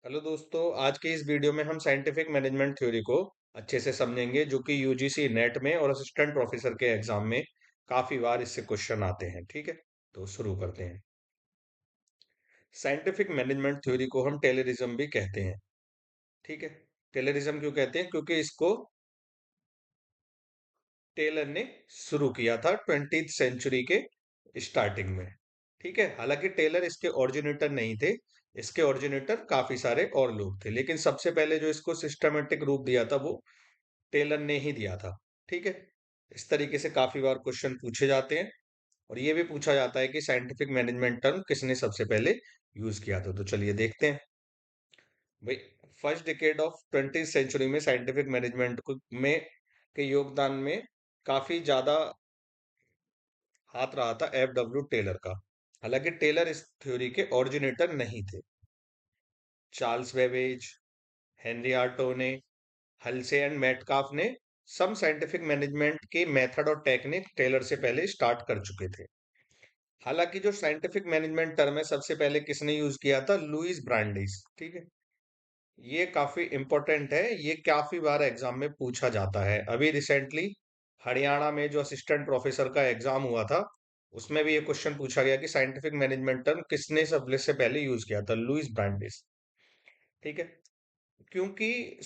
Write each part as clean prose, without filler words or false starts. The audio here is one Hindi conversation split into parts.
हेलो दोस्तों, आज के इस वीडियो में हम साइंटिफिक मैनेजमेंट थ्योरी को अच्छे से समझेंगे, जो कि यूजीसी नेट में और असिस्टेंट प्रोफेसर के एग्जाम में काफी बार इससे क्वेश्चन आते हैं। ठीक है, तो शुरू करते हैं। साइंटिफिक मैनेजमेंट थ्योरी को हम टेलरिज्म भी कहते हैं। ठीक है, टेलरिज्म क्यों कहते हैं? क्योंकि इसको टेलर ने शुरू किया था 20th सेंचुरी के स्टार्टिंग में। ठीक है, हालांकि टेलर इसके ओरिजिनेटर नहीं थे। इसके ओरिजिनेटर काफी सारे और लोग थे, लेकिन सबसे पहले जो इसको सिस्टमेटिक रूप दिया था वो टेलर ने ही दिया था। ठीक है, इस तरीके से काफी बार क्वेश्चन पूछे जाते हैं। और ये भी पूछा जाता है कि साइंटिफिक मैनेजमेंट टर्म किसने सबसे पहले यूज किया था। तो चलिए देखते हैं भाई। First decade of 20th century में साइंटिफिक मैनेजमेंट में के योगदान में काफी ज्यादा हाथ रहा था F.W. टेलर का। हालांकि टेलर इस थ्योरी के ओरिजिनेटर नहीं थे। Charles Babbage, Henry R Towne, Halsey and Metcalfe ने सम साइंटिफिक मैनेजमेंट के मेथड और टेक्निक टेलर से पहले स्टार्ट कर चुके थे। हालांकि जो साइंटिफिक मैनेजमेंट टर्म है, सबसे पहले किसने यूज किया था? Louis Brandeis. ठीक है, ये काफी इंपॉर्टेंट है, ये काफी बार एग्जाम में पूछा जाता है। अभी रिसेंटली हरियाणा में जो असिस्टेंट प्रोफेसर का एग्जाम हुआ था, उसमें भी ये क्वेश्चन पूछा गया कि साइंटिफिक मैनेजमेंट टर्म किसने सबसे से पहले यूज किया था? Louis Brandeis. ठीक है, क्योंकि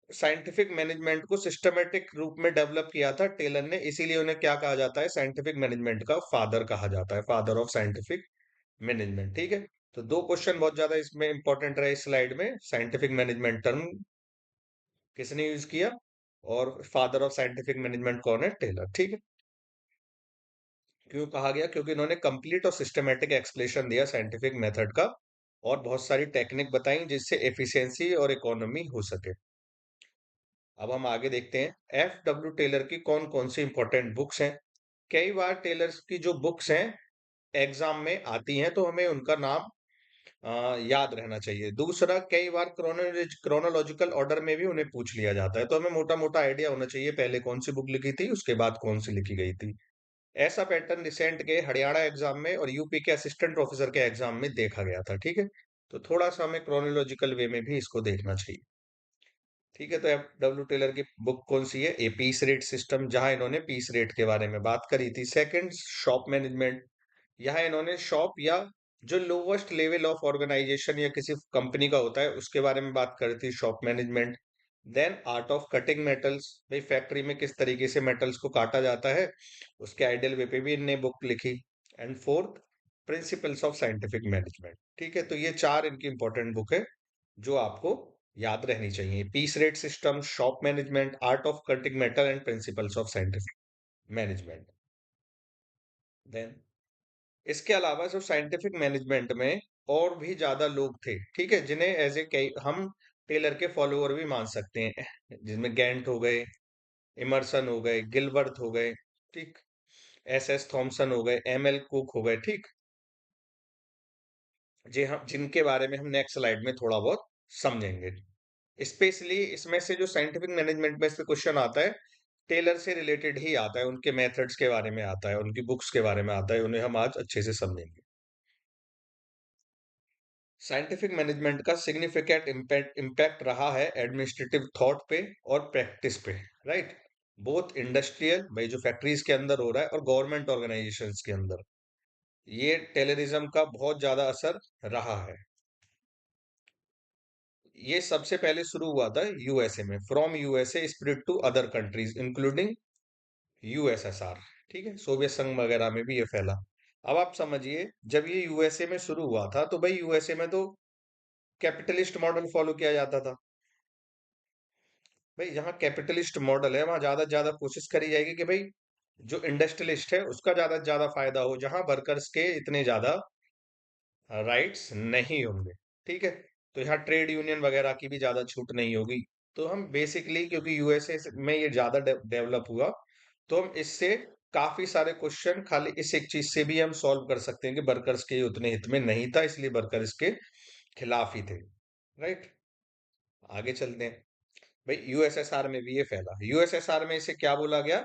साइंटिफिक मैनेजमेंट को सिस्टमेटिक रूप में डेवलप किया था टेलर ने, इसीलिए उन्हें क्या कहा जाता है? साइंटिफिक मैनेजमेंट का फादर कहा जाता है, फादर ऑफ साइंटिफिक मैनेजमेंट। ठीक है, तो दो क्वेश्चन बहुत ज्यादा इसमें इंपॉर्टेंट रहे इस स्लाइड में। साइंटिफिक मैनेजमेंट टर्म किसने यूज किया, और फादर ऑफ साइंटिफिक मैनेजमेंट कौन है? टेलर। ठीक है, क्यों कहा गया? क्योंकि इन्होंने कंप्लीट और सिस्टमेटिक एक्सप्लेनेशन दिया साइंटिफिक मेथड का, और बहुत सारी टेक्निक बताई जिससे एफिशिएंसी और इकोनॉमी हो सके। अब हम आगे देखते हैं F.W. टेलर की कौन कौन सी इंपॉर्टेंट बुक्स हैं। कई बार टेलर की जो बुक्स हैं एग्जाम में आती हैं, तो हमें उनका नाम याद रहना चाहिए। दूसरा, कई बार क्रोनोलॉजिकल ऑर्डर में भी उन्हें पूछ लिया जाता है, तो हमें मोटा मोटा आइडिया होना चाहिए पहले कौन सी बुक लिखी थी, उसके बाद कौन सी लिखी गई थी। ऐसा पैटर्न रिसेंट के हरियाणा एग्जाम में और यूपी के असिस्टेंट प्रोफेसर के एग्जाम में देखा गया था। ठीक है, तो थोड़ा सा हमें क्रोनोलॉजिकल वे में भी इसको देखना चाहिए। ठीक है, तो F.W. टेलर की बुक कौन सी है? ए पीस रेट सिस्टम, जहां इन्होंने पीस रेट के बारे में बात करी थी। सेकंड, शॉप मैनेजमेंट, यहाँ इन्होंने शॉप या जो लोवेस्ट लेवल ऑफ ऑर्गेनाइजेशन या किसी कंपनी का होता है उसके बारे में बात करी थी, shop management. Then art of cutting metals, भाई फैक्ट्री में किस तरीके से मेटल्स को काटा जाता है, उसके आइडियल वे पे भी इनने बुक लिखी। And fourth, principles of scientific management. ठीक है, तो ये चार इनकी इंपॉर्टेंट बुक है जो आपको याद रहनी चाहिए। Piece rate system, shop management, art of cutting metal and principles of scientific management. Then इसके अलावा जो साइंटिफिक मैनेजमेंट में और भी ज्यादा लोग थे, ठीक है, जिन्हें एज ए हम टेलर के फॉलोअर भी मान सकते हैं, जिनमें गेंट हो गए, इमर्सन हो गए, गिलबर्ट हो गए, ठीक, एस एस थॉमसन हो गए, एम एल कुक हो गए। ठीक, जी, हम जिनके बारे में हम नेक्स्ट स्लाइड में थोड़ा बहुत समझेंगे। स्पेशली इसमें से जो साइंटिफिक मैनेजमेंट में से क्वेश्चन आता है, टेलर से रिलेटेड ही आता है, उनके मेथड्स के बारे में आता है, उनकी बुक्स के बारे में आता है, उन्हें हम आज अच्छे से समझेंगे। साइंटिफिक मैनेजमेंट का सिग्निफिकेंट इम्पैक्ट रहा है एडमिनिस्ट्रेटिव थॉट पे और प्रैक्टिस पे। राइट, बोथ इंडस्ट्रियल, भाई जो फैक्ट्रीज के अंदर हो रहा है, और गवर्नमेंट ऑर्गेनाइजेशंस के अंदर ये टेररिज्म का बहुत ज्यादा असर रहा है। ये सबसे पहले शुरू हुआ था यूएसए में, from USA spread to other countries including USSR. ठीक है, सोवियत संघ वगैरह में भी ये फैला। अब आप समझिए, जब ये यूएसए में शुरू हुआ था तो भाई यूएसए में तो कैपिटलिस्ट मॉडल फॉलो किया जाता था। भाई जहाँ कैपिटलिस्ट मॉडल है, वहां ज्यादा से ज्यादा कोशिश करी जाएगी कि भाई जो इंडस्ट्रियलिस्ट है उसका ज्यादा से ज्यादा फायदा हो, जहां वर्कर्स के इतने ज्यादा राइट्स नहीं होंगे। ठीक है, तो यहाँ ट्रेड यूनियन वगैरह की भी ज्यादा छूट नहीं होगी। तो हम बेसिकली, क्योंकि यूएसए में ये ज्यादा डेवलप हुआ, तो हम इससे काफी सारे क्वेश्चन खाली इस एक चीज से भी हम सॉल्व कर सकते हैं कि वर्कर्स के उतने हित में नहीं था, इसलिए वर्कर इसके खिलाफ ही थे। राइट, आगे चलते हैं। भाई यूएसएसआर में भी ये फैला। यूएसएसआर में इसे क्या बोला गया?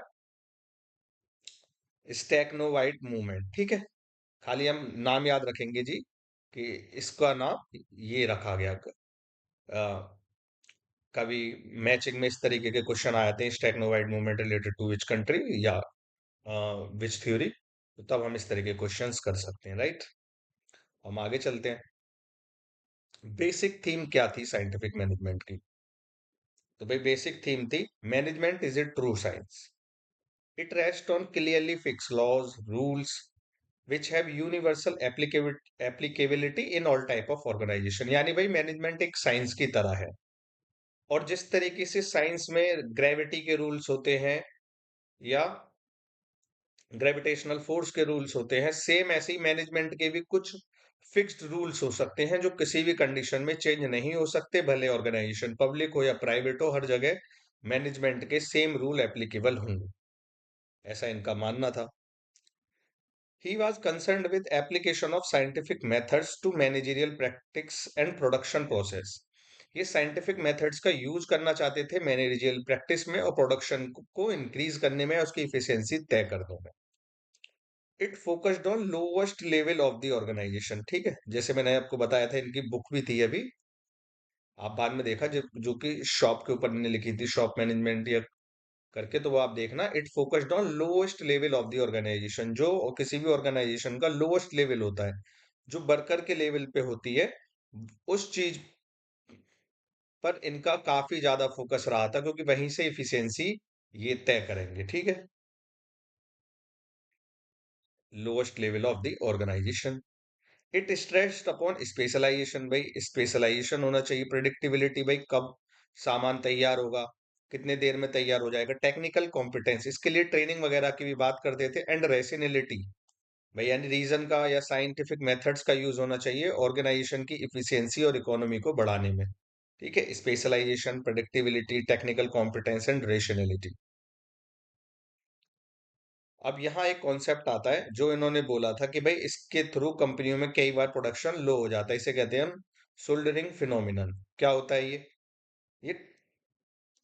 स्टेकनोवाइट मूवमेंट। ठीक है, खाली हम नाम याद रखेंगे जी। कि इसका नाम ये रखा गया। कभी मैचिंग में इस तरीके के क्वेश्चन आए थे, Stakhanovite movement related to which country, या विच थ्योरी, तो तब हम इस तरह के क्वेश्चंस कर सकते हैं, राइट। हम आगे चलते हैं। बेसिक थीम क्या थी साइंटिफिक मैनेजमेंट की? तो भाई बेसिक थीम थी, management is a true science, it rest on clearly fix laws rules which have universal applicability in all type of organisation. यानी भाई मैनेजमेंट एक साइंस की तरह है, और जिस तरीके से साइंस में ग्रेविटी के रूल्स होते हैं, या ग्रेविटेशनल फोर्स के रूल्स होते हैं, सेम ऐसे ही मैनेजमेंट के भी कुछ फिक्स्ड रूल्स हो सकते हैं जो किसी भी कंडीशन में चेंज नहीं हो सकते, भले ऑर्गेनाइजेशन पब्लिक हो या प्राइवेट हो, हर जगह मैनेजमेंट के सेम रूल एप्लीकेबल होंगे, ऐसा इनका मानना था। He was concerned with application of scientific methods to managerial practice and production process. ये साइंटिफिक मेथड्स का यूज करना चाहते थे मैनेजरियल प्रैक्टिस में और प्रोडक्शन को इंक्रीज करने में, उसकी इफिशियंसी तय करने में। It focused on lowest level of the organisation, ठीक है, जैसे मैंने आपको बताया था, इनकी बुक भी थी अभी, आप बाद में देखा, जो कि शॉप के ऊपर इन्होंने लिखी थी, शॉप मैनेजमेंट या करके, तो वो आप देखना। It focused on lowest level of the organisation, जो किसी भी ऑर्गेनाइजेशन का लोएस्ट लेवल होता है, जो वर्कर के लेवल पे होती है, उस चीज पर इनका काफी ज्यादा फोकस रहा था, क्योंकि वहीं से इफिशियंसी ये तय करेंगे, ठीक है। Lowest level of the organisation. It stressed upon specialisation, भाई स्पेशलाइजेशन होना चाहिए। प्रिडिक्टिबिलिटी, भाई कब सामान तैयार होगा, कितने देर में तैयार हो जाएगा। टेक्निकल कॉम्पिटेंस, इसके लिए ट्रेनिंग वगैरह की भी बात करते थे। एंड रेशनलिटी, भाई यानी रीजन का या साइंटिफिक मेथड्स का यूज होना चाहिए ऑर्गेनाइजेशन की इफिशियंसी और इकोनॉमी को बढ़ाने में, ठीक है। Specialization, predictability, technical competence and rationality. अब यहाँ एक कॉन्सेप्ट आता है जो इन्होंने बोला था कि भाई इसके थ्रू कंपनियों में कई बार प्रोडक्शन लो हो जाता है, इसे कहते हैं हम सोल्डरिंग फिनोमिनन। क्या होता है ये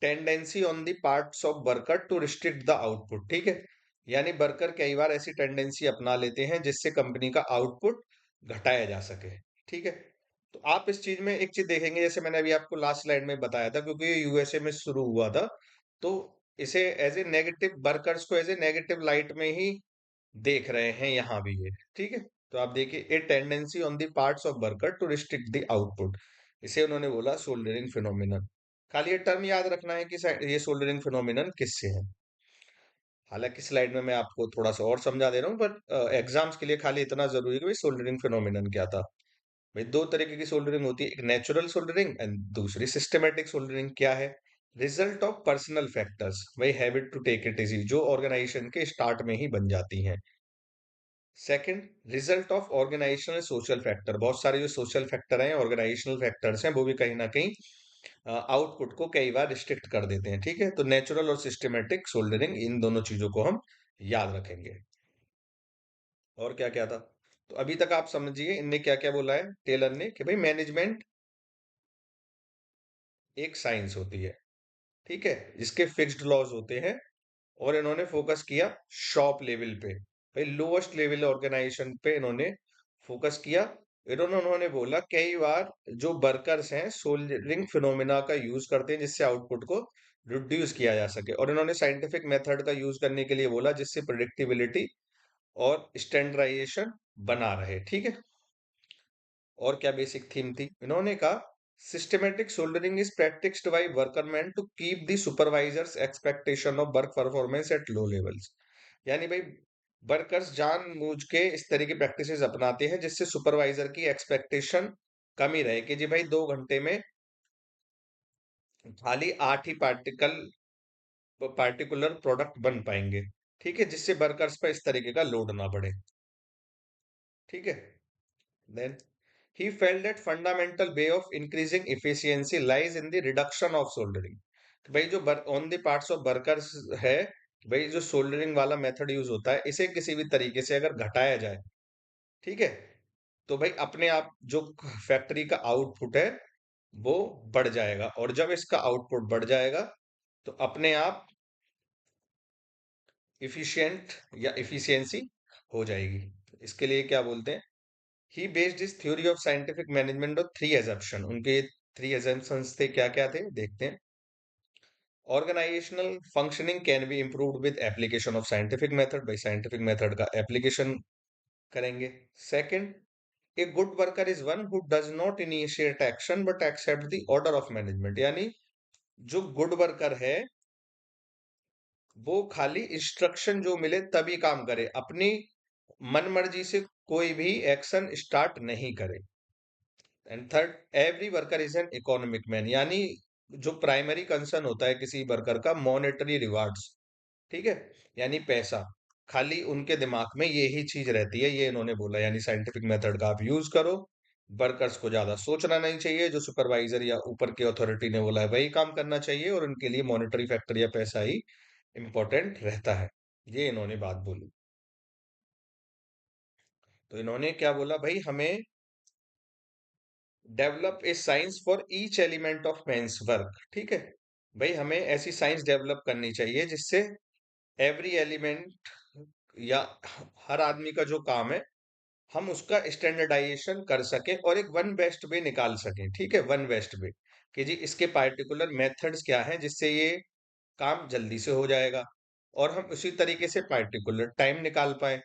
tendency on the parts of worker to restrict the output, ठीक है। यानी वर्कर कई बार ऐसी टेंडेंसी अपना लेते हैं जिससे कंपनी का आउटपुट घटाया जा सके, ठीक है। तो आप इस चीज में एक चीज देखेंगे, जैसे मैंने अभी आपको लास्ट स्लाइड में बताया था, क्योंकि ये यूएसए में शुरू हुआ था, तो इसे एज ए नेगेटिव, वर्कर्स को एज ए नेगेटिव लाइट में ही देख रहे हैं यहाँ भी ये, ठीक है। तो आप देखिए, a tendency on the parts of worker to restrict the output, इसे उन्होंने बोला सोल्डरिंग फिनोमिनन। खाली ये टर्म याद रखना है कि ये सोल्डरिंग फिनोमिनन किससे है। हालांकि स्लाइड में मैं आपको थोड़ा सा और समझा दे रहा हूँ, पर एग्जाम्स के लिए खाली इतना जरूरी है कि भाई सोल्डरिंग फिनोमिनन क्या था। भाई दो तरीके की सोल्डरिंग होती है, एक नेचुरल सोल्डरिंग एंड दूसरी सिस्टमेटिक सोल्डरिंग। क्या है? रिजल्ट ऑफ पर्सनल फैक्टर्स, भाई habit to take it easy, जो ऑर्गेनाइजेशन के स्टार्ट में ही बन जाती हैं। Second, result of organisational social factor, बहुत सारे जो सोशल फैक्टर हैं, ऑर्गेनाइजेशनल फैक्टर्स हैं, वो भी कहीं ना कहीं आउटपुट को कई बार रिस्ट्रिक्ट कर देते हैं, ठीक है। तो नेचुरल और सिस्टमेटिक सोल्डरिंग, इन दोनों चीजों को हम याद रखेंगे। और क्या क्या था? तो अभी तक आप समझिए इनने क्या क्या बोला है टेलर ने, कि भाई मैनेजमेंट एक साइंस होती है, ठीक है, जिसके फिक्स्ड लॉज होते हैं, और इन्होंने फोकस किया शॉप लेवल पे, भाई लोएस्ट लेवल ऑर्गेनाइजेशन पे इन्होंने फोकस किया। उन्होंने बोला कई बार जो वर्कर्स हैं सोल्डरिंग फिनोमेना का यूज करते हैं जिससे आउटपुट को रिड्यूस किया जा सके, और इन्होंने साइंटिफिक मेथड का यूज करने के लिए बोला जिससे प्रिडिक्टिबिलिटी और स्टैंडर्डाइजेशन बना रहे, ठीक है। और क्या बेसिक थीम थी? इन्होंने कहा systematic soldiering is practised by workmen to keep the supervisors expectation of work performance at low levels. यानी भाई वर्कर्स जानबूझ के इस तरह की प्रैक्टिसेस अपनाते हैं जिससे सुपरवाइजर की एक्सपेक्टेशन कम ही रहे, कि जी भाई 2 घंटे में खाली 8 ही पार्टिकुलर प्रोडक्ट बन पाएंगे, ठीक है, जिससे वर्कर्स पर इस तरीके का लोड ना बढ़े, ठीक है। Then he felt that fundamental way of increasing efficiency lies in the reduction of soldering। तो भाई जो on the parts of workers है, भाई जो सोल्डरिंग वाला मेथड यूज होता है, इसे किसी भी तरीके से अगर घटाया जाए, ठीक है, तो भाई अपने आप जो फैक्ट्री का आउटपुट है वो बढ़ जाएगा, और जब इसका आउटपुट बढ़ जाएगा तो अपने आप इफिशिएंट या इफिशियंसी हो जाएगी। इसके लिए क्या बोलते हैं? He based his theory of scientific management of three assumption. उनके थ्री एजम्पशंस थे, क्या क्या थे देखते हैं। Organizational functioning can be improved with application of scientific method, भाई साइंटिफिक मेथड का एप्लीकेशन करेंगे। Second, a good worker is one who does not initiate action but accept the order of management. यानी जो गुड वर्कर है वो खाली इंस्ट्रक्शन जो मिले तभी काम करे, अपनी मन मर्जी से कोई भी एक्शन स्टार्ट नहीं करे। And third, every worker is an economic man. यानी जो प्राइमरी कंसर्न होता है किसी वर्कर का, मॉनेटरी रिवार्ड्स, ठीक है, यानी पैसा। खाली उनके दिमाग में यही चीज रहती है, ये इन्होंने बोला। यानी साइंटिफिक मेथड का आप यूज करो, वर्कर्स को ज्यादा सोचना नहीं चाहिए, जो सुपरवाइजर या ऊपर की अथॉरिटी ने बोला है वही काम करना चाहिए, और उनके लिए मॉनेटरी फैक्टर या पैसा ही इंपॉर्टेंट रहता है। ये इन्होंने बात बोली। तो इन्होंने क्या बोला भाई, हमें develop a science for each element of men's work, ठीक है। भाई हमें ऐसी साइंस डेवलप करनी चाहिए जिससे एवरी एलिमेंट या हर आदमी का जो काम है हम उसका स्टैंडर्डाइजेशन कर सकें और एक वन बेस्ट वे निकाल सकें, ठीक है, वन बेस्ट वे, कि जी इसके पार्टिकुलर मेथड्स क्या हैं जिससे ये काम जल्दी से हो जाएगा, और हम उसी तरीके से पार्टिकुलर टाइम निकाल पाए,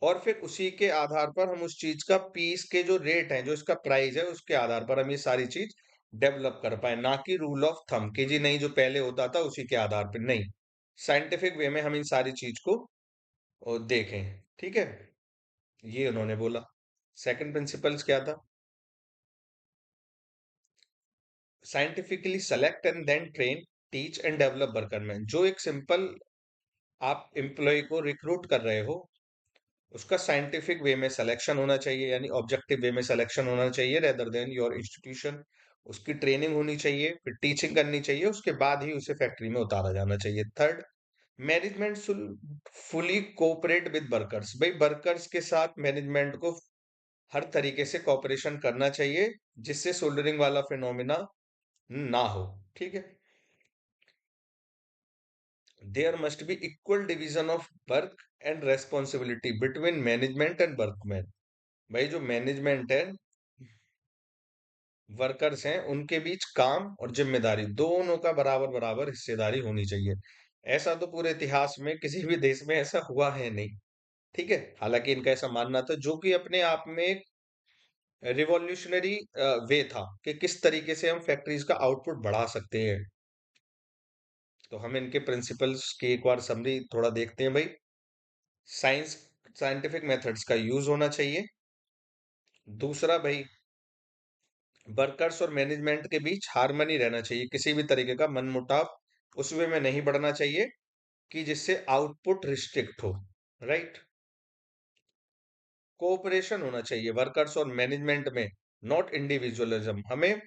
और फिर उसी के आधार पर हम उस चीज का पीस के जो रेट है, जो इसका प्राइस है, उसके आधार पर हम ये सारी चीज डेवलप कर पाए। ना कि रूल ऑफ थंब कि जी नहीं जो पहले होता था उसी के आधार पर, नहीं, साइंटिफिक वे में हम इन सारी चीज को देखें, ठीक है। ये उन्होंने बोला। सेकंड प्रिंसिपल्स क्या था, scientifically select and then train, teach and develop workmen. जो एक सिंपल आप एम्प्लॉय को रिक्रूट कर रहे हो, उसका साइंटिफिक वे में सिलेक्शन होना चाहिए, यानी ऑब्जेक्टिव वे में सिलेक्शन होना चाहिए, रेदर देन योर इंस्टीट्यूशन। उसकी ट्रेनिंग होनी चाहिए, फिर टीचिंग करनी चाहिए, उसके बाद ही उसे फैक्ट्री में उतारा जाना चाहिए। Third, management fully cooperate with workers. भाई वर्कर्स के साथ मैनेजमेंट को हर तरीके से कोऑपरेशन करना चाहिए, जिससे सोल्डरिंग वाला फिनोमिना ना हो, ठीक है। There must be equal division of work and responsibility between management and workman. भाई जो मैनेजमेंट है, वर्कर्स हैं, उनके बीच काम और जिम्मेदारी दोनों का बराबर बराबर हिस्सेदारी होनी चाहिए। ऐसा तो पूरे इतिहास में किसी भी देश में ऐसा हुआ है नहीं, ठीक है। हालांकि इनका ऐसा मानना था, जो कि अपने आप में एक रिवॉल्यूशनरी वे था कि किस तरीके से हम फैक्ट्रीज का आउटपुट बढ़ा सकते हैं। तो हम इनके प्रिंसिपल्स की एक बार समरी थोड़ा देखते हैं भाई। साइंस, साइंटिफिक मेथड्स का यूज होना चाहिए। दूसरा भाई, वर्कर्स और मैनेजमेंट के बीच हार्मनी रहना चाहिए, किसी भी तरीके का मनमुटाव उस वे में नहीं बढ़ना चाहिए कि जिससे आउटपुट रिस्ट्रिक्ट हो, राइट। कोऑपरेशन होना चाहिए वर्कर्स और मैनेजमेंट में, नॉट इंडिविजुअलिज्म। हमें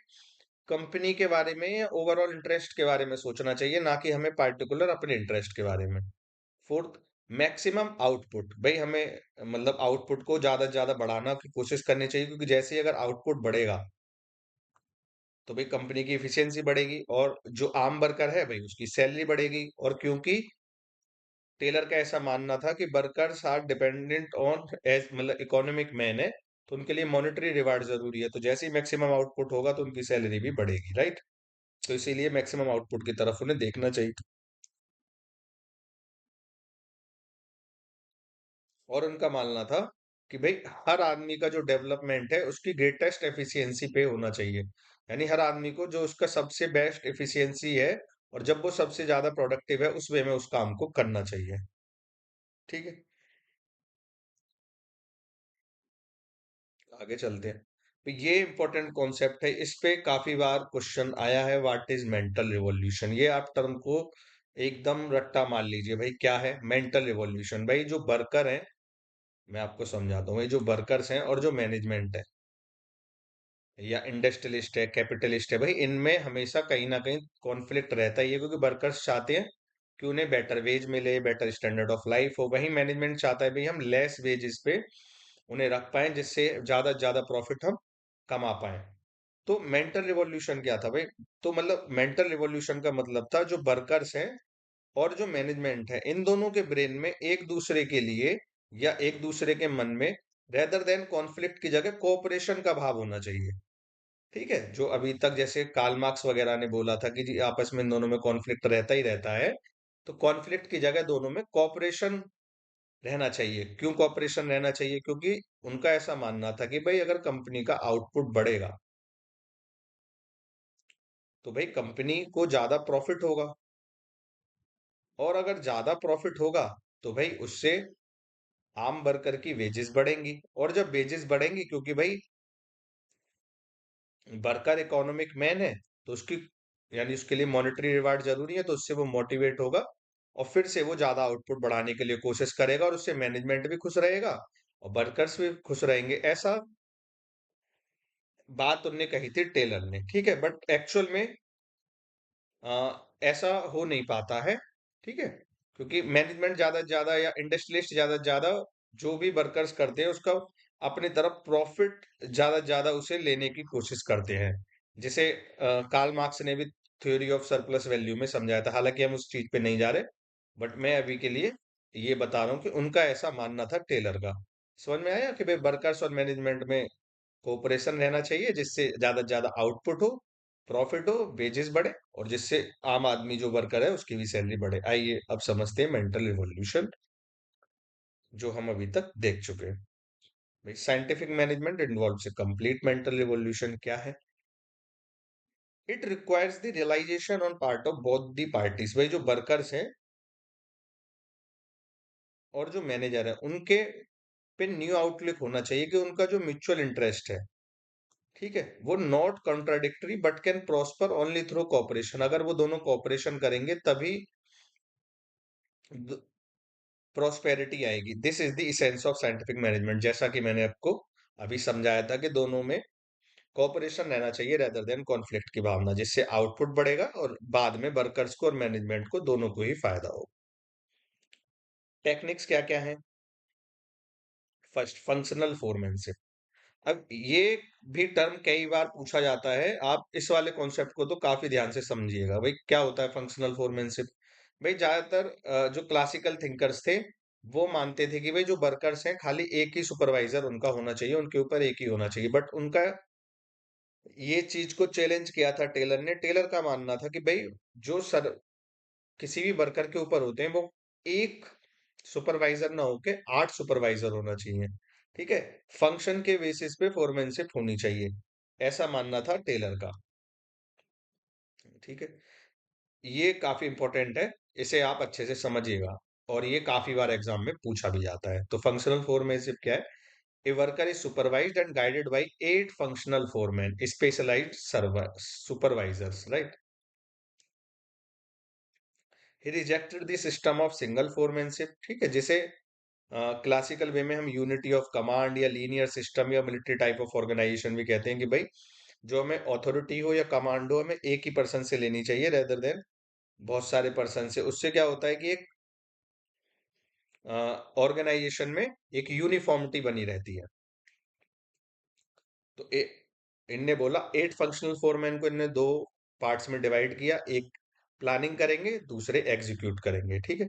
कंपनी के बारे में या ओवरऑल इंटरेस्ट के बारे में सोचना चाहिए, ना कि हमें पार्टिकुलर अपने इंटरेस्ट के बारे में। Fourth, maximum output. भाई हमें मतलब आउटपुट को ज्यादा से ज्यादा बढ़ाना की कोशिश करनी चाहिए, क्योंकि जैसे ही अगर आउटपुट बढ़ेगा तो भाई कंपनी की एफिशिएंसी बढ़ेगी, और जो आम वर्कर है भाई उसकी सैलरी बढ़ेगी। और क्योंकि टेलर का ऐसा मानना था कि workers are dependent on as मतलब इकोनॉमिक मैन है, तो उनके लिए मॉनेटरी रिवार्ड जरूरी है, तो जैसे ही मैक्सिमम आउटपुट होगा तो उनकी सैलरी भी बढ़ेगी, राइट। तो इसीलिए मैक्सिमम आउटपुट की तरफ उन्हें देखना चाहिए। और उनका मानना था कि भाई हर आदमी का जो डेवलपमेंट है उसकी ग्रेटेस्ट एफिशिएंसी पे होना चाहिए, यानी हर आदमी को जो उसका सबसे बेस्ट एफिशिएंसी है, और जब वो सबसे ज्यादा प्रोडक्टिव है उस वे में उस काम को करना चाहिए, ठीक है। आगे चलते हैं। तो ये इंपॉर्टेंट कॉन्सेप्ट है, इस पे काफी बार क्वेश्चन आया है, व्हाट इज मेंटल रिवॉल्यूशन। ये आप टर्म को एकदम रट्टा मार लीजिए, भाई क्या है मेंटल रिवॉल्यूशन। भाई जो वर्कर है, मैं आपको समझाता हूँ, भाई जो वर्कर्स हैं और जो मैनेजमेंट है या इंडस्ट्रियलिस्ट है, कैपिटलिस्ट है, भाई इनमें हमेशा कहीं ना कहीं कॉन्फ्लिक्ट रहता ही है, क्योंकि वर्कर्स चाहते हैं कि उन्हें बेटर वेज मिले, बेटर स्टैंडर्ड ऑफ लाइफ हो। वहीं मैनेजमेंट चाहता है भाई हम लेस वेजेस पे उन्हें रख पाए, जिससे ज्यादा से ज्यादा प्रॉफिट हम कमा पाए। तो मेंटल रिवॉल्यूशन क्या था भाई, तो मतलब मेंटल रिवॉल्यूशन का मतलब था जो वर्कर्स हैं और जो मैनेजमेंट है, इन दोनों के ब्रेन में एक दूसरे के लिए या एक दूसरे के मन में रेदर देन कॉन्फ्लिक्ट की जगह कोऑपरेशन का भाव होना चाहिए। ठीक है, जो अभी तक जैसे कार्ल मार्क्स वगैरह ने बोला था कि जी आपस में इन दोनों में कॉन्फ्लिक्ट रहता ही रहता है, तो कॉन्फ्लिक्ट की जगह दोनों में कोऑपरेशन रहना चाहिए। क्यों कोऑपरेशन रहना चाहिए? क्योंकि उनका ऐसा मानना था कि भाई अगर कंपनी का आउटपुट बढ़ेगा तो भाई कंपनी को ज्यादा प्रॉफिट होगा, और अगर ज्यादा प्रॉफिट होगा तो भाई उससे आम वर्कर की वेजेस बढ़ेंगी, और जब वेजेस बढ़ेंगी, क्योंकि भाई वर्कर इकोनॉमिक मैन है, तो उसकी यानी उसके लिए मॉनेटरी रिवार्ड जरूरी है, तो उससे वो मोटिवेट होगा और फिर से वो ज्यादा आउटपुट बढ़ाने के लिए कोशिश करेगा, और उससे मैनेजमेंट भी खुश रहेगा और वर्कर्स भी खुश रहेंगे। ऐसा बात उनने कही थी टेलर ने, ठीक है, बट एक्चुअल में ऐसा हो नहीं पाता है। ठीक है, क्योंकि मैनेजमेंट ज्यादा से ज्यादा या इंडस्ट्रियलिस्ट ज्यादा से ज्यादा जो भी वर्कर्स करते हैं उसका अपनी तरफ प्रॉफिट ज्यादा से ज्यादा उसे लेने की कोशिश करते हैं, जिसे कार्ल मार्क्स ने भी थ्योरी ऑफ सरप्लस वैल्यू में समझाया था। हालांकि हम उस चीज पे नहीं जा रहे, बट मैं अभी के लिए ये बता रहा हूँ कि उनका ऐसा मानना था टेलर का। समझ में आया कि भाई वर्कर्स और मैनेजमेंट में कोऑपरेशन रहना चाहिए, जिससे ज्यादा से ज्यादा आउटपुट हो, प्रॉफिट हो, वेजेस बढ़े, और जिससे आम आदमी जो वर्कर है उसकी भी सैलरी बढ़े। आइए अब समझते हैं मेंटल रिवॉल्यूशन, जो हम अभी तक देख चुके हैं। भाई scientific management involves a complete mental revolution क्या है? It requires the realisation on part of both the parties. भाई जो वर्कर्स हैं और जो मैनेजर है उनके पे न्यू आउटलुक होना चाहिए कि उनका जो म्यूचुअल इंटरेस्ट है, ठीक है, वो not contradictory but can prosper only through cooperation. अगर वो दोनों कोऑपरेशन करेंगे तभी प्रोस्पेरिटी आएगी। This is the essence of scientific management. जैसा कि मैंने आपको अभी समझाया था कि दोनों में कोऑपरेशन रहना चाहिए रेदर देन कॉन्फ्लिक्ट की भावना, जिससे आउटपुट बढ़ेगा और बाद में वर्कर्स को और मैनेजमेंट को दोनों को ही फायदा हो। टेक्निक्स क्या क्या है? First, functional foremanship. अब ये भी टर्म कई बार पूछा जाता है, आप इस वाले कॉन्सेप्ट को तो काफी ध्यान से समझिएगा। भाई क्या होता है फंक्शनल फोरमैनशिप? भाई ज्यादातर जो क्लासिकल थिंकर्स थे वो मानते थे कि भाई जो वर्कर्स हैं खाली एक ही सुपरवाइजर उनका होना चाहिए, उनके ऊपर एक ही होना चाहिए, बट उनका ये चीज को चैलेंज किया था टेलर ने। टेलर का मानना था कि भाई जो सर किसी भी वर्कर के ऊपर होते हैं वो एक सुपरवाइजर ना होके 8 सुपरवाइजर होना चाहिए। ठीक है, फंक्शन के बेसिस पे फोरमैनशिप होनी चाहिए, ऐसा मानना था टेलर का। ठीक है, ये काफी इंपॉर्टेंट है, इसे आप अच्छे से समझिएगा, और ये काफी बार एग्जाम में पूछा भी जाता है। तो फंक्शनल फोरमैनशिप क्या है? A worker is supervised and guided by 8 functional foreman specialised supervisors, right? He rejected the system of single foremanship. ठीक है, जिसे क्लासिकल वे में हम यूनिटी ऑफ कमांड या लीनियर सिस्टम या मिलिट्री टाइप ऑफ ऑर्गेनाइजेशन भी कहते हैं कि भाई जो हमें अथॉरिटी हो या कमांड हो हमें एक ही पर्सन से लेनी चाहिए रेदर देन बहुत सारे पर्सन से। उससे क्या होता है कि एक ऑर्गेनाइजेशन में एक यूनिफॉर्मिटी बनी रहती है। तो इनने बोला 8 फंक्शनल फोरमैन को इनने दो पार्ट्स में डिवाइड किया, एक प्लानिंग करेंगे, दूसरे एग्जीक्यूट करेंगे। ठीक है,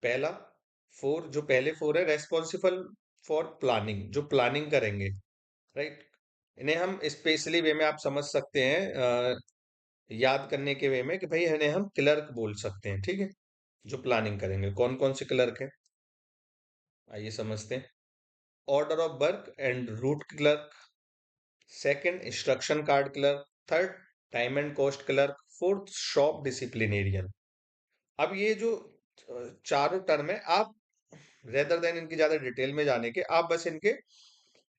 पहला फोर, जो पहले फोर है रेस्पॉन्सिबल फॉर प्लानिंग, जो प्लानिंग करेंगे, राइट? इन्हें हम स्पेशली वे में आप समझ सकते हैं, याद करने के वे में कि भाई इन्हें हम क्लर्क बोल सकते हैं। ठीक है, जो प्लानिंग करेंगे। कौन कौन से क्लर्क हैं आइए समझते हैं। Order of work and root clerk, second instruction card clerk, third time and cost clerk, fourth shop disciplinarian. अब ये जो चारों टर्म है, आप रेदर देन इनकी ज्यादा डिटेल में जाने के, आप बस इनके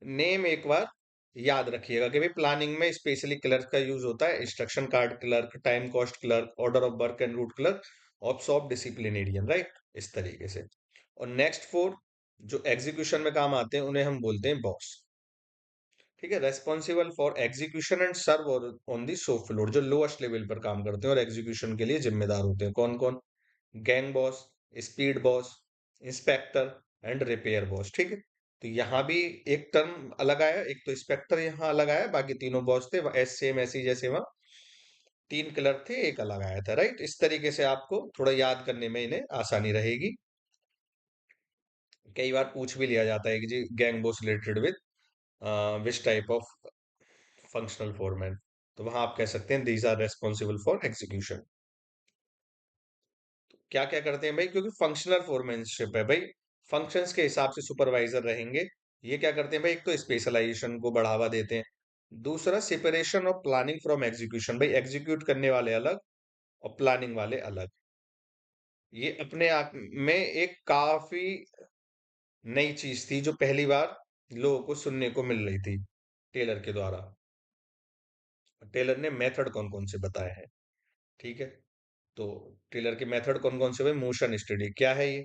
नेम एक बार याद रखिएगा कि भाई प्लानिंग में स्पेशली क्लर्क का यूज होता है, instruction card clerk, time cost clerk, order of work and root clerk, ops of disciplinarian, right? इस तरीके से। और नेक्स्ट फोर जो एग्जीक्यूशन में काम आते हैं उन्हें हम बोलते हैं बॉस। ठीक है, responsible for execution and serve on the shop floor, जो लोएस्ट लेवल पर काम करते हैं और एग्जीक्यूशन के लिए जिम्मेदार होते हैं। कौन कौन? Gang boss, speed boss, inspector and repair boss. ठीक है, तो यहाँ भी एक टर्म अलग आया, एक तो इंस्पेक्टर यहाँ अलग आया, बाकी तीनों बॉस थे एस सेम ऐसी जैसे वहाँ तीन क्लर्क थे, एक अलग आया था, राइट? इस तरीके से आपको थोड़ा याद करने में इन्हें आसानी रहेगी। कई बार पूछ भी लिया जाता है कि जी gang boss related with which type of functional foreman, तो वहां आप कह सकते हैं these are responsible for execution. क्या क्या करते हैं भाई, क्योंकि फंक्शनल फोरमैनशिप है भाई, फंक्शंस के हिसाब से सुपरवाइजर रहेंगे। ये क्या करते हैं भाई, एक तो स्पेशलाइजेशन को बढ़ावा देते हैं, दूसरा separation of planning from execution, भाई एग्जीक्यूट करने वाले अलग और प्लानिंग वाले अलग। ये अपने आप में एक काफी नई चीज थी जो पहली बार लोगों को सुनने को मिल रही थी टेलर के द्वारा। टेलर ने मेथड कौन कौन से बताए हैं, ठीक है। तो टेलर के मेथड कौन कौन से, भाई मोशन स्टडी क्या है ये,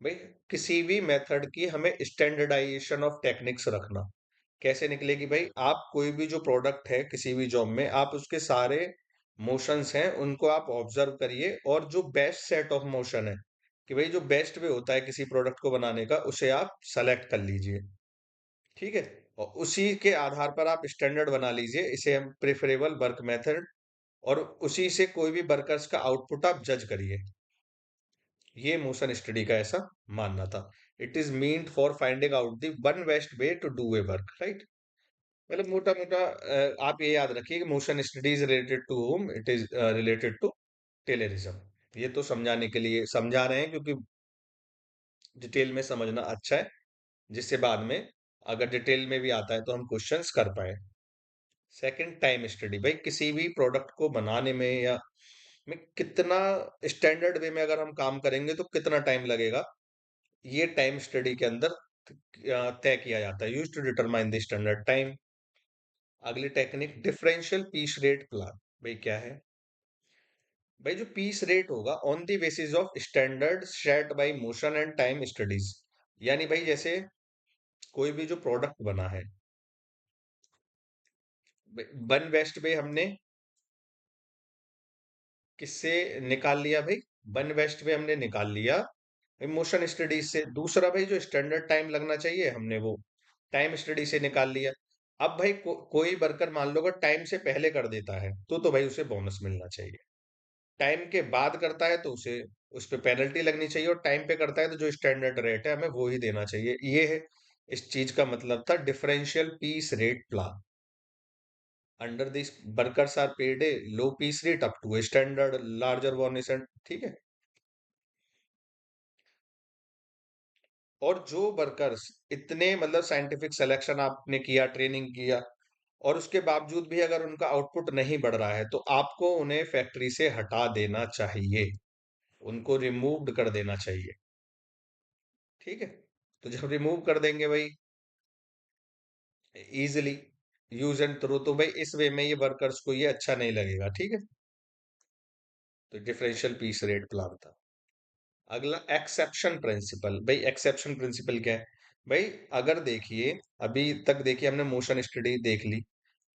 भाई किसी भी मेथड की हमें स्टैंडर्डाइजेशन ऑफ टेक्निक्स रखना। कैसे निकलेगी भाई, आप कोई भी जो प्रोडक्ट है किसी भी जॉब में, आप उसके सारे मोशंस हैं उनको आप ऑब्जर्व करिए, और जो बेस्ट सेट ऑफ मोशन है, कि भाई जो बेस्ट वे होता है किसी प्रोडक्ट को बनाने का, उसे आप सेलेक्ट कर लीजिए, ठीक है। और उसी के आधार पर आप स्टैंडर्ड बना लीजिए, इसे हम प्रेफरेबल वर्क मेथड, और उसी से कोई भी वर्कर्स का आउटपुट आप जज करिए। ये मोशन स्टडी का ऐसा मानना था। It is meant for finding out the one best way to do a work, right. मतलब मोटा मोटा आप ये याद रखिए कि motion study is related to home, it is related to Taylorism. ये तो समझाने के लिए समझा रहे हैं, क्योंकि डिटेल में समझना अच्छा है, जिससे बाद में अगर डिटेल में भी आता है तो हम क्वेश्चंस कर पाए। सेकंड, टाइम स्टडी, भाई किसी भी प्रोडक्ट को बनाने में या में कितना स्टैंडर्ड वे में अगर हम काम करेंगे तो कितना टाइम लगेगा, ये टाइम स्टडी के अंदर तय किया जाता है, use to determine the standard time. अगली technique, differential piece rate plan, भाई क्या है, भाई जो पीस रेट होगा on the basis of standard set by motion and time studies. यानी भाई जैसे कोई भी जो प्रोडक्ट बना है, वन वेस्ट पे हमने किससे निकाल लिया भाई, वन वेस्ट पे हमने निकाल लिया भाई मोशन स्टडीज से। दूसरा भाई जो स्टैंडर्ड टाइम लगना चाहिए हमने वो टाइम स्टडी से निकाल लिया। अब भाई कोई वर्कर मान लो अगर टाइम से पहले कर देता है तो भाई उसे बोनस मिलना चाहिए, टाइम के बाद करता है तो उसे उस पे पेनल्टी लगनी चाहिए, और टाइम पे करता है तो जो स्टैंडर्ड रेट है हमें वो ही देना चाहिए। ये है इस चीज का मतलब था differential piece rate plan. Under this workers are paid a low piece rate up to standard larger bonus and, ठीक है। और जो वर्कर्स इतने मतलब साइंटिफिक सिलेक्शन आपने किया, ट्रेनिंग किया, और उसके बावजूद भी अगर उनका आउटपुट नहीं बढ़ रहा है तो आपको उन्हें फैक्ट्री से हटा देना चाहिए, उनको रिमूव्ड कर देना चाहिए, ठीक है। तो जब रिमूव कर देंगे भाई इजीली यूज एंड थ्रो, तो भाई इस वे में ये वर्कर्स को ये अच्छा नहीं लगेगा, ठीक है। तो डिफरेंशियल पीस रेट प्लान था। अगला एक्सेप्शन प्रिंसिपल, भाई एक्सेप्शन प्रिंसिपल क्या है, भाई अगर देखिए अभी तक देखिए हमने मोशन स्टडी देख ली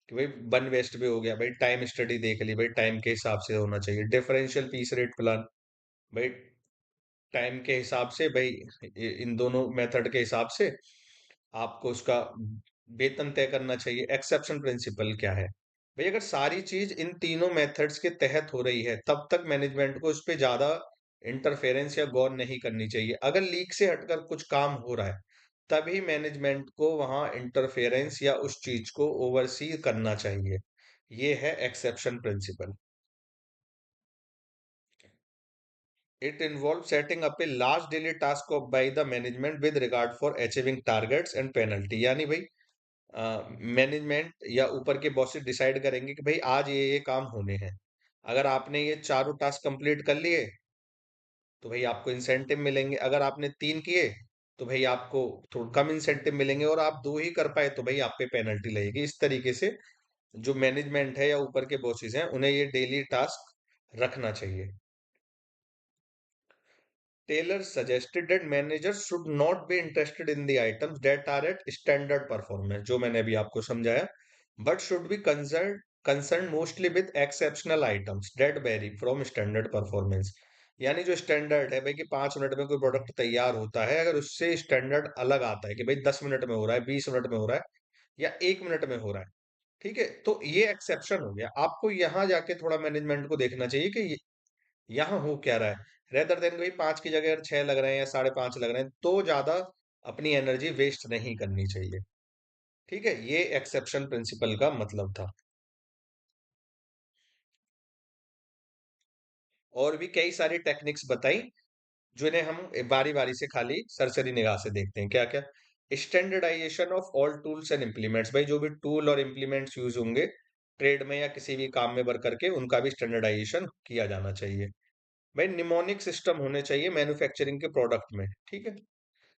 कि भाई वन वेस्ट पे हो गया, भाई टाइम स्टडी देख ली, भाई टाइम के हिसाब से होना चाहिए, डिफरेंशियल पीस रेट प्लान भाई टाइम के हिसाब से, भाई इन दोनों मेथड के हिसाब से आपको उसका वेतन तय करना चाहिए। एक्सेप्शन प्रिंसिपल क्या है, भाई अगर सारी चीज इन तीनों मेथड्स के तहत हो रही है तब तक मैनेजमेंट को उस पर ज्यादा इंटरफेरेंस या गौर नहीं करनी चाहिए। अगर लीक से हटकर कुछ काम हो रहा है तभी मैनेजमेंट को वहां इंटरफेरेंस या उस चीज को ओवरसी करना चाहिए। ये है exception principle. It involves setting up a large daily task of by the management with regard for achieving targets and penalty। यानी भाई मैनेजमेंट या ऊपर के बॉसेस डिसाइड करेंगे कि भाई आज ये काम होने हैं। अगर आपने ये चारों टास्क कंप्लीट कर लिए तो भाई आपको इंसेंटिव मिलेंगे, अगर आपने तीन किए तो भाई आपको थोड़ा कम इंसेंटिव मिलेंगे, और आप दो ही कर पाए तो भाई आप पे पेनल्टी लगेगी। इस तरीके से जो मैनेजमेंट है या ऊपर के बॉसेस हैं उन्हें ये डेली टास्क रखना चाहिए। Taylor suggested that managers should not be interested in the items that are at standard performance, जो मैंने अभी आपको समझाया, but should be concerned mostly with exceptional items that vary from standard performance। यानी जो स्टैंडर्ड है भाई कि 5 मिनट में कोई प्रोडक्ट तैयार होता है, अगर उससे स्टैंडर्ड अलग आता है कि भाई 10 मिनट में हो रहा है, 20 मिनट में हो रहा है, या 1 मिनट में हो रहा है, ठीक है, तो ये एक्सेप्शन हो गया। आपको यहाँ जाके थोड़ा मैनेजमेंट को देखना चाहिए कि यहाँ हो क्या रहा है, रेदर देन भाई 5 की जगह अगर 6 लग रहे हैं या 5.5 लग रहे हैं तो ज्यादा अपनी एनर्जी वेस्ट नहीं करनी चाहिए। ठीक है, ये एक्सेप्शन प्रिंसिपल का मतलब था। और भी कई सारी टेक्निक्स बताई, जिन्हें हम बारी बारी से खाली सरसरी निगाह से देखते हैं। क्या क्या? Standardisation of all tools and implements, भाई जो भी टूल और इम्प्लीमेंट्स यूज होंगे ट्रेड में या किसी भी काम में वर्कर के, उनका भी स्टैंडर्डाइजेशन किया जाना चाहिए। भाई निमोनिक सिस्टम होने चाहिए मैन्युफैक्चरिंग के प्रोडक्ट में। ठीक है,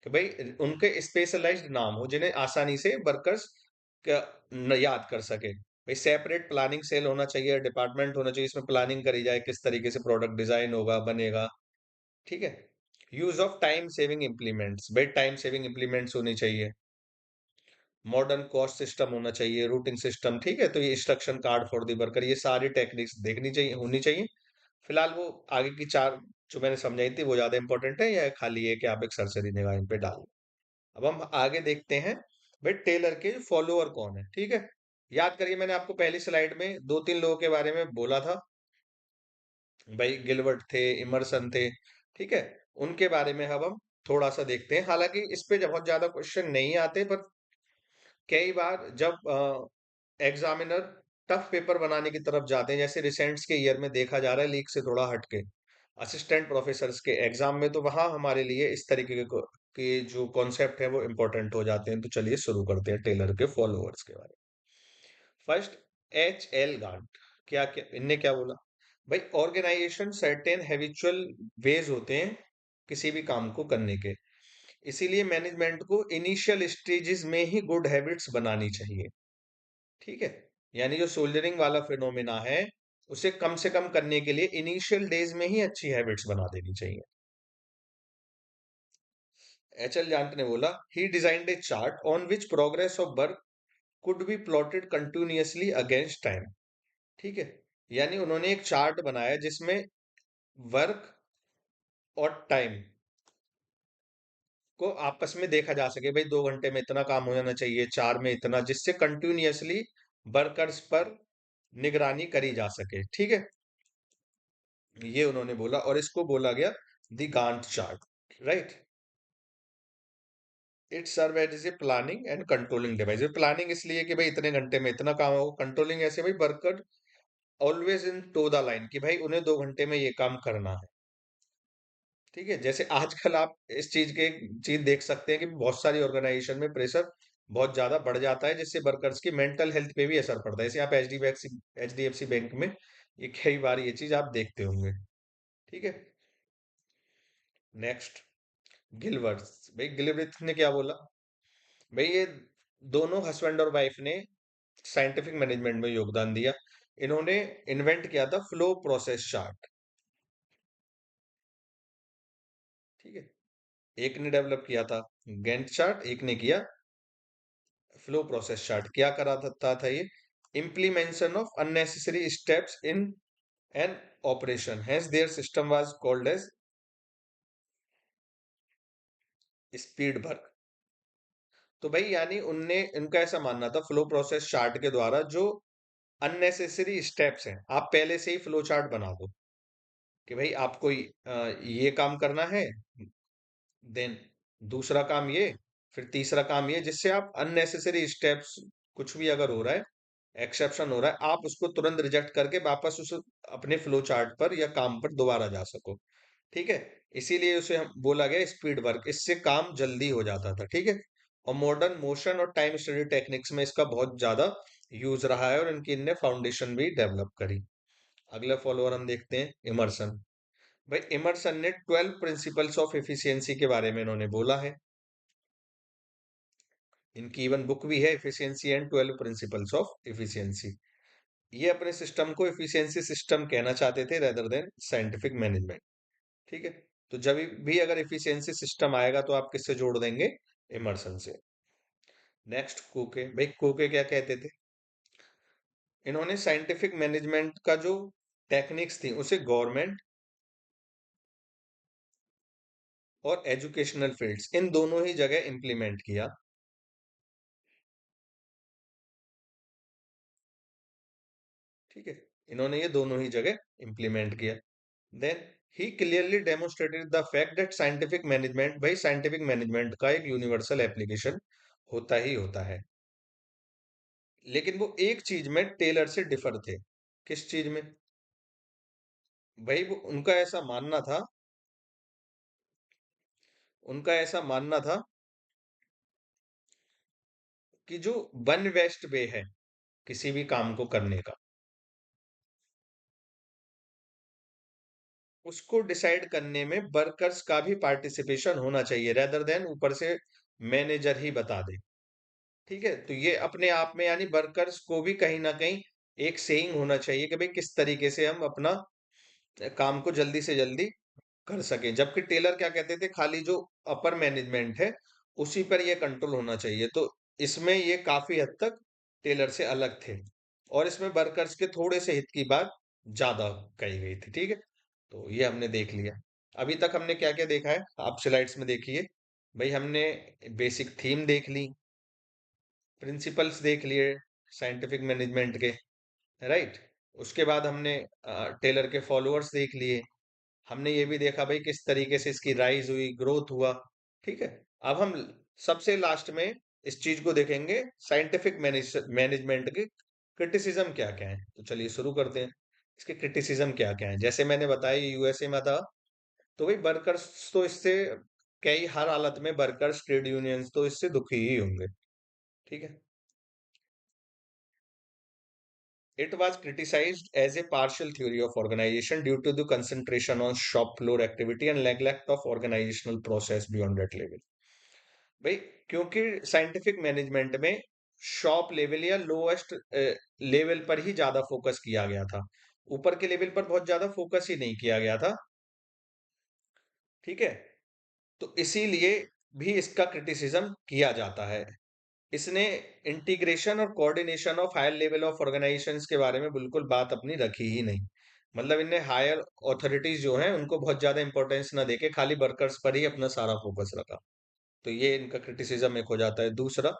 कि भाई उनके स्पेशलाइज्ड नाम हो जिन्हें आसानी से वर्कर्स याद कर सके। भाई सेपरेट प्लानिंग सेल होना चाहिए, डिपार्टमेंट होना चाहिए, इसमें प्लानिंग करी जाए किस तरीके से प्रोडक्ट डिजाइन होगा, बनेगा। ठीक है, use of time saving implements, भाई टाइम सेविंग इम्प्लीमेंट्स होनी चाहिए। मॉडर्न कॉस्ट सिस्टम होना चाहिए, रूटिंग सिस्टम। ठीक है, तो ये instruction card for the worker, ये सारी टेक्निक्स देखनी चाहिए, होनी चाहिए। फिलहाल वो आगे की चार जो मैंने समझाई थी वो ज्यादा इंपॉर्टेंट है, या खाली है कि आप एक सरसरी निगाह इन पे डाल। अब हम आगे देखते हैं, भाई टेलर के फॉलोअर कौन है। ठीक है, याद करिए मैंने आपको पहली स्लाइड में दो तीन लोगों के बारे में बोला था। भाई गिलबर्ट थे, इमर्सन थे। ठीक है, उनके बारे में अब हम थोड़ा सा देखते हैं। हालांकि इस पे बहुत ज्यादा क्वेश्चन नहीं आते, पर कई बार जब एग्जामिनर टफ पेपर बनाने की तरफ जाते हैं, जैसे रिसेंट्स के ईयर में देखा जा रहा है लीक से थोड़ा हटके असिस्टेंट प्रोफेसर्स के एग्जाम में, तो वहां हमारे लिए इस तरीके के जो कॉन्सेप्ट है वो इंपॉर्टेंट हो जाते हैं। तो चलिए शुरू करते हैं टेलर के फॉलोअर्स के बारे में। First, H L Gantt. क्या क्या इनने क्या बोला? भाई ऑर्गेनाइजेशन सर्टेन हैबिचुअल वेज होते हैं किसी भी काम को करने के, इसीलिए मैनेजमेंट को इनिशियल स्टेजेस में ही गुड हैबिट्स बनानी चाहिए। ठीक है, यानी जो सोल्जरिंग वाला फिनोमेना है उसे कम से कम करने के लिए इनिशियल डेज में ही अच्छी हैबिट्स बना देनी चाहिए। एच एल जानट ने बोला, he designed a chart on which progress of work could be plotted continuously against time. ठीक है, यानी उन्होंने एक चार्ट बनाया जिसमें वर्क और टाइम को आपस में देखा जा सके। भाई 2 घंटे में इतना काम हो जाना चाहिए, चार में इतना, जिससे कंटिन्यूअसली वर्कर्स पर निगरानी करी जा सके। ठीक है, ये उन्होंने बोला और इसको बोला गया the Gantt chart. Right, it serve as a planning and controlling device. Planning इसलिए कि भाई इतने घंटे में इतना काम हो, कंट्रोलिंग ऐसे भाई worker always into the line, कि भाई उन्हें 2 घंटे में ये काम करना है। ठीक है, जैसे आजकल आप इस चीज के चीज देख सकते हैं कि बहुत सारी ऑर्गेनाइजेशन में प्रेशर बहुत ज्यादा बढ़ जाता है, जिससे वर्कर्स की मेंटल हेल्थ पे भी असर पड़ता है। जैसे आप H D F C bank में ये कई बार ये चीज आप देखते होंगे। ठीक है, नेक्स्ट, गिलवर्थ। भाई गिलवर्थ ने क्या बोला? भाई ये दोनों हस्बैंड और वाइफ ने साइंटिफिक मैनेजमेंट में योगदान दिया। इन्होंने इन्वेंट किया था फ्लो प्रोसेस चार्ट। ठीक है, एक ने डेवलप किया था गैंट चार्ट, एक ने किया फ्लो प्रोसेस चार्ट। क्या करा था ये? Implementation of unnecessary steps in an operation, hence their system was called as speed work. तो भाई यानी उनने इनका ऐसा मानना था फ्लो प्रोसेस चार्ट के द्वारा जो अननेसेसरी स्टेप्स हैं आप पहले से ही फ्लो चार्ट बना दो, कि भाई आपको ये काम करना है, देन दूसरा काम ये, फिर तीसरा काम ये, जिससे आप अननेसेसरी स्टेप्स, कुछ भी अगर हो रहा है, एक्सेप्शन हो रहा है, आप उसको तुरंत रिजेक्ट करके वापस उस अपने फ्लो चार्ट पर या काम पर दोबारा जा सको। ठीक है, इसीलिए उसे हम बोला गया स्पीड वर्क, इससे काम जल्दी हो जाता था। ठीक है, और मॉडर्न मोशन और टाइम स्टडी टेक्निक्स में इसका बहुत ज्यादा यूज रहा है और इनकी इनने फाउंडेशन भी डेवलप करी। अगला फॉलोअर हम देखते हैं, इमर्सन। भाई इमर्सन ने 12 प्रिंसिपल्स ऑफ एफिशिएंसी के बारे में इन्होंने बोला है। इनकी इवन बुक भी है, efficiency and 12 principles of efficiency. ये अपने सिस्टम को एफिशिएंसी सिस्टम कहना चाहते थे रेदर देन साइंटिफिक मैनेजमेंट। ठीक है, तो जब भी अगर एफिशिएंसी सिस्टम आएगा तो आप किससे जोड़ देंगे? इमर्सन से। नेक्स्ट, कोके। भाई कोके क्या कहते थे? इन्होंने साइंटिफिक मैनेजमेंट का जो टेक्निक्स थी उसे गवर्नमेंट और एजुकेशनल फील्ड्स, इन दोनों ही जगह इंप्लीमेंट किया। ठीक है, इन्होंने ये दोनों ही जगह इंप्लीमेंट किया। Then he clearly demonstrated the fact that scientific management, भाई साइंटिफिक मैनेजमेंट का एक यूनिवर्सल एप्लीकेशन होता ही होता है। लेकिन वो एक चीज में टेलर से डिफर थे। किस चीज में? भाई वो उनका ऐसा मानना था कि जो वन वेस्ट वे है किसी भी काम को करने का, उसको डिसाइड करने में वर्कर्स का भी पार्टिसिपेशन होना चाहिए, रेदर देन ऊपर से मैनेजर ही बता दे। ठीक है, तो ये अपने आप में यानी वर्कर्स को भी कहीं ना कहीं एक सेइंग होना चाहिए कि भाई किस तरीके से हम अपना काम को जल्दी से जल्दी कर सकें। जबकि टेलर क्या कहते थे, खाली जो अपर मैनेजमेंट है उसी पर ये कंट्रोल होना चाहिए। तो इसमें ये काफी हद तक टेलर से अलग थे, और इसमें वर्कर्स के थोड़े से हित की बात ज्यादा कही गई थी। ठीक है, तो ये हमने देख लिया। अभी तक हमने क्या क्या देखा है, आप स्लाइड्स में देखिए। भाई हमने बेसिक थीम देख ली, प्रिंसिपल्स देख लिए साइंटिफिक मैनेजमेंट के, राइट। उसके बाद हमने टेलर के फॉलोअर्स देख लिए। हमने ये भी देखा भाई किस तरीके से इसकी राइज हुई, ग्रोथ हुआ। ठीक है, अब हम सबसे लास्ट में इस चीज को देखेंगे, साइंटिफिक मैनेजमेंट के क्रिटिसिज्म क्या क्या है। तो चलिए शुरू करते हैं। इसके क्रिटिसिज्म क्या क्या है, जैसे मैंने बताया यूएसए में था, तो भाई वर्कर्स तो इससे, कई हर हालत में वर्कर्स, ट्रेड यूनियंस तो इससे दुखी ही होंगे। ठीक है, it was criticized as a partial theory of organization due to the concentration on shop floor activity and neglect of organizational process beyond that level। भाई क्योंकि साइंटिफिक मैनेजमेंट में शॉप लेवल या लोएस्ट लेवल पर ही ज्यादा फोकस किया गया था, ऊपर के लेवल पर बहुत ज्यादा फोकस ही नहीं किया गया था। ठीक है, तो इसीलिए भी इसका क्रिटिसिज्म किया जाता है। इसने इंटीग्रेशन और coordination of higher level of organisations के बारे में बिल्कुल बात अपनी रखी ही नहीं। मतलब इनने हायर ऑथोरिटीज जो हैं उनको बहुत ज्यादा इंपॉर्टेंस ना देके खाली वर्कर्स पर ही अपना सारा फोकस रखा। तो ये इनका क्रिटिसिज्म एक हो जाता है। दूसरा,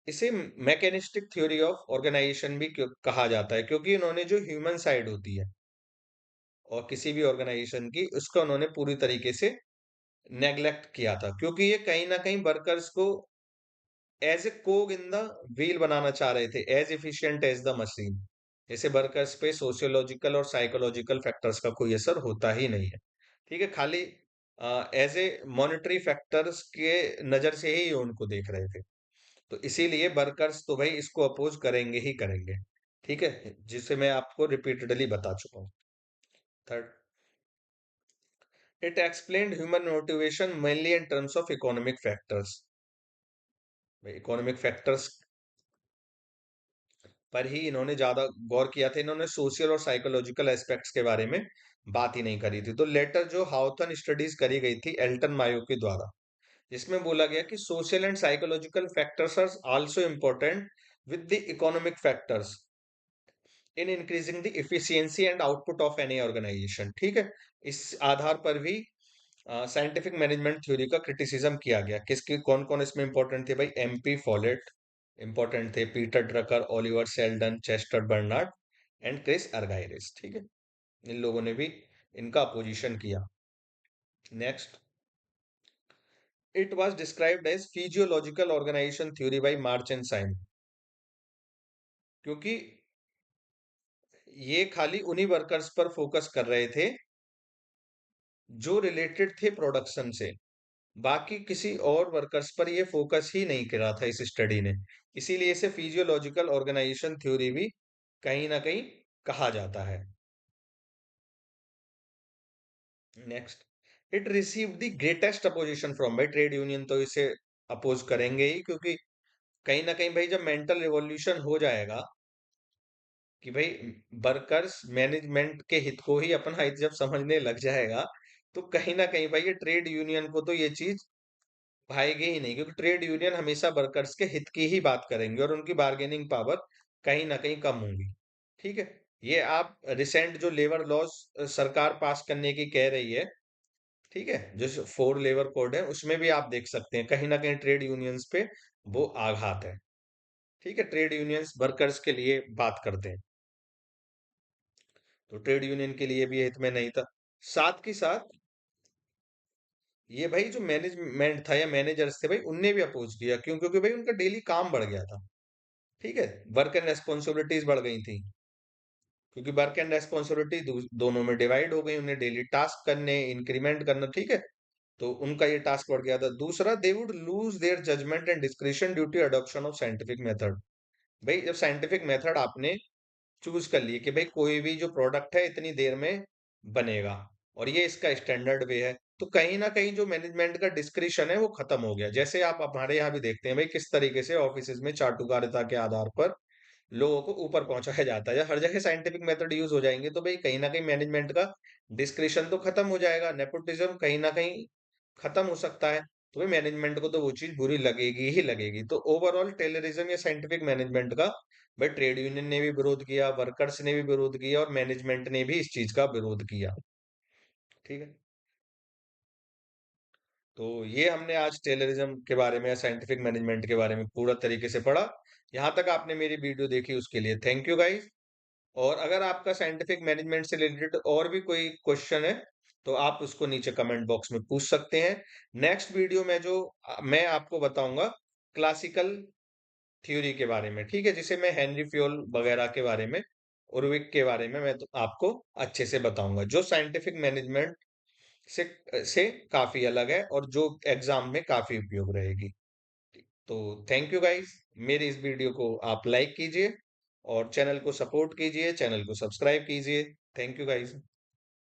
इसे मैकेनिस्टिक थ्योरी ऑफ ऑर्गेनाइजेशन भी कहा जाता है, क्योंकि इन्होंने जो ह्यूमन साइड होती है और किसी भी ऑर्गेनाइजेशन की, उसका उन्होंने पूरी तरीके से नेग्लेक्ट किया था, क्योंकि ये कहीं ना कहीं वर्कर्स को as a cog in the wheel बनाना चाह रहे थे, as efficient as the machine. जैसे वर्कर्स पे सोशियोलॉजिकल और साइकोलॉजिकल फैक्टर्स का कोई असर होता ही नहीं है। ठीक है, खाली एज ए मॉनेटरी फैक्टर्स के नजर से ही उनको देख रहे थे। तो इसीलिए वर्कर्स तो भाई इसको अपोज करेंगे ही करेंगे। ठीक है, जिसे मैं आपको रिपीटेडली बता चुका हूँ। Third, it explained human motivation mainly in terms of economic factors. Economic factors पर ही इन्होंने ज्यादा गौर किया था, इन्होंने सोशल और साइकोलॉजिकल एस्पेक्ट्स के बारे में बात ही नहीं करी थी। तो लेटर जो हाउथन स्टडीज करी गई थी एल्टन मायो के द्वारा, जिसमें बोला गया कि social and psychological factors are also important with the economic factors in increasing the efficiency and output of any organization. ठीक है, इस आधार पर भी साइंटिफिक मैनेजमेंट थ्योरी का क्रिटिसिज्म किया गया। किसके, कौन कौन इसमें इंपॉर्टेंट थे भाई? एमपी फॉलेट इंपॉर्टेंट थे, Peter Drucker, Oliver Sheldon, Chester Barnard and Chris Argyris. ठीक है, इन लोगों ने भी इनका अपोजिशन किया। Next, it was described as physiological organisation theory by March and Simon, क्योंकि ये खाली उन्हीं वर्कर्स पर फोकस कर रहे थे जो रिलेटेड थे प्रोडक्शन से, बाकी किसी और वर्कर्स पर ये फोकस ही नहीं करा था इस स्टडी ने। इसीलिए इसे फिजियोलॉजिकल ऑर्गेनाइजेशन थ्योरी भी कहीं ना कहीं कहा जाता है। Next, it receive the greatest opposition from, भाई ट्रेड यूनियन तो इसे अपोज करेंगे ही, क्योंकि कहीं ना कहीं भाई जब मेंटल रिवॉल्यूशन हो जाएगा कि भाई वर्कर्स मैनेजमेंट के हित को ही अपना हित जब समझने लग जाएगा, तो कहीं ना कहीं भाई ये ट्रेड यूनियन को तो ये चीज भाएगी ही नहीं, क्योंकि ट्रेड यूनियन हमेशा वर्कर्स के हित की ही बात करेंगे और उनकी बार्गेनिंग पावर कहीं ना कहीं कम होगी। ठीक है, ये आप रिसेंट जो लेबर लॉज सरकार पास करने की कह रही है, ठीक है, जो फोर लेबर कोड है, उसमें भी आप देख सकते हैं कहीं ना कहीं ट्रेड यूनियंस पे वो आघात है। ठीक है, ट्रेड यूनियंस वर्कर्स के लिए बात करते हैं, तो ट्रेड यूनियन के लिए भी हित में नहीं था। साथ के साथ ये भाई जो मैनेजमेंट था या मैनेजर्स थे भाई, उनने भी अपोज किया। क्यों? क्योंकि भाई उनका डेली काम बढ़ गया था। ठीक है, वर्क एंड रेस्पॉन्सिबिलिटीज बढ़ गई थी, क्योंकि वर्क एंड रेस्पॉन्सिबिलिटी दोनों में डिवाइड हो गई, उन्हें डेली टास्क करने, इंक्रीमेंट करना। ठीक है, तो उनका ये टास्क बढ़ गया था। दूसरा, they would lose their judgement and discretion due to adoption of scientific method. भाई जब साइंटिफिक मेथड आपने चूज कर लिए कि भाई कोई भी जो प्रोडक्ट है इतनी देर में बनेगा और ये इसका स्टैंडर्ड वे है, तो कहीं ना कहीं जो मैनेजमेंट का डिस्क्रिशन है वो खत्म हो गया। जैसे आप हमारे यहाँ भी देखते हैं भाई, किस तरीके से ऑफिस में चाटुकारिता के आधार पर लोगों को ऊपर पहुंचाया जाता है। हर जगह साइंटिफिक मेथड यूज हो जाएंगे तो भाई कहीं ना कहीं मैनेजमेंट का डिस्क्रिशन तो खत्म हो जाएगा, नेपोटिज्म कहीं ना कहीं खत्म हो सकता है। तो भाई मैनेजमेंट को तो वो चीज बुरी लगेगी ही लगेगी। तो ओवरऑल टेररिज्म या साइंटिफिक मैनेजमेंट का भाई ट्रेड यूनियन ने भी विरोध किया, वर्कर्स ने भी विरोध किया और मैनेजमेंट ने भी इस चीज का विरोध किया। ठीक है, तो ये हमने आज टेररिज्म के बारे में, साइंटिफिक मैनेजमेंट के बारे में पूरा तरीके से पढ़ा। यहाँ तक आपने मेरी वीडियो देखी उसके लिए थैंक यू गाइस। और अगर आपका साइंटिफिक मैनेजमेंट से रिलेटेड और भी कोई क्वेश्चन है तो आप उसको नीचे कमेंट बॉक्स में पूछ सकते हैं। नेक्स्ट वीडियो में जो मैं आपको बताऊंगा क्लासिकल थ्योरी के बारे में। ठीक है, जिसे मैं हेनरी फ्योल वगैरह के बारे में, उर्विक के बारे में मैं तो आपको अच्छे से बताऊंगा, जो साइंटिफिक मैनेजमेंट से काफी अलग है और जो एग्जाम में काफी उपयोग रहेगी। तो थैंक यू गाइस, मेरी इस वीडियो को आप लाइक कीजिए और चैनल को सपोर्ट कीजिए, चैनल को सब्सक्राइब कीजिए। Thank you guys.